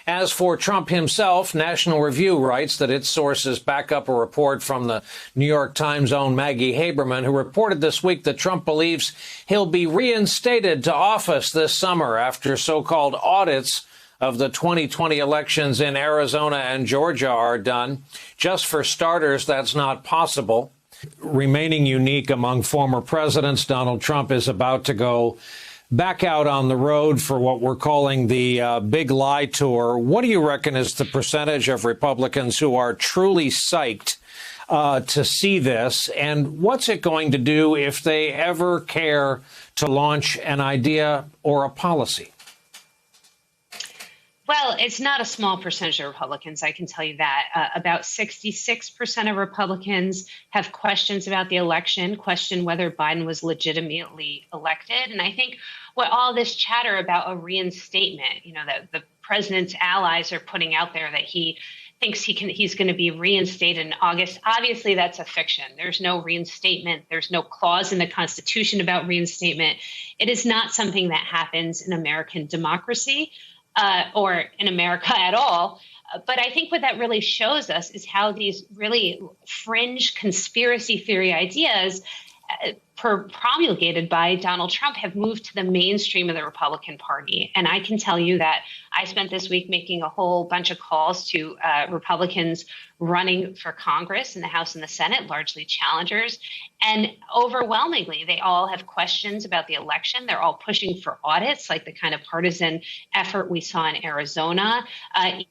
As for Trump himself, National Review writes that its sources back up a report from the New York Times' own Maggie Haberman, who reported this week that Trump believes he'll be reinstated to office this summer after so-called audits of the 2020 elections in Arizona and Georgia are done. Just for starters, that's not possible. Remaining unique among former presidents, Donald Trump is about to go back out on the road for what we're calling the Big Lie Tour. What do you reckon is the percentage of Republicans who are truly psyched to see this? And what's it going to do if they ever care to launch an idea or a policy? Well, it's not a small percentage of Republicans, I can tell you that. About 66% of Republicans have questions about the election, question whether Biden was legitimately elected. And I think what all this chatter about a reinstatement, that the president's allies are putting out there that he thinks he's going to be reinstated in August. Obviously, that's a fiction. There's no reinstatement. There's no clause in the Constitution about reinstatement. It is not something that happens in American democracy. Or in America at all. But I think what that really shows us is how these really fringe conspiracy theory ideas promulgated by Donald Trump have moved to the mainstream of the Republican Party. And I can tell you that I spent this week making a whole bunch of calls to Republicans running for Congress in the House and the Senate, largely challengers. And overwhelmingly, they all have questions about the election. They're all pushing for audits, like the kind of partisan effort we saw in Arizona.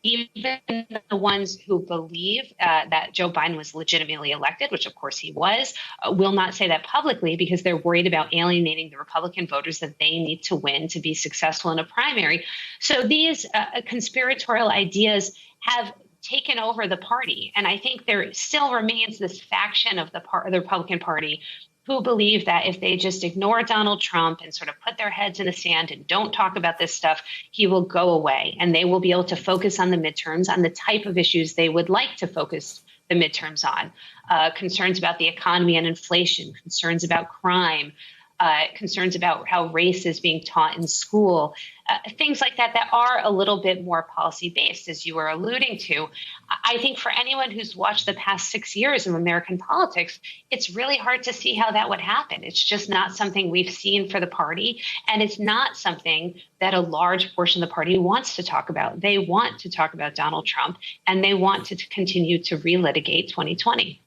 Even the ones who believe that Joe Biden was legitimately elected, which of course he was, will not say that publicly because they're worried about alienating the Republican voters that they need to win to be successful in a primary. So these conspiratorial ideas have taken over the party. And I think there still remains this faction of the Republican Party who believe that if they just ignore Donald Trump and sort of put their heads in the sand and don't talk about this stuff, he will go away and they will be able to focus on the midterms, on the type of issues they would like to focus the midterms on. Concerns about the economy and inflation, concerns about crime, concerns about how race is being taught in school, things like that are a little bit more policy-based, as you were alluding to. I think for anyone who's watched the past 6 years of American politics, it's really hard to see how that would happen. It's just not something we've seen for the party, and it's not something that a large portion of the party wants to talk about. They want to talk about Donald Trump, and they want to continue to relitigate 2020.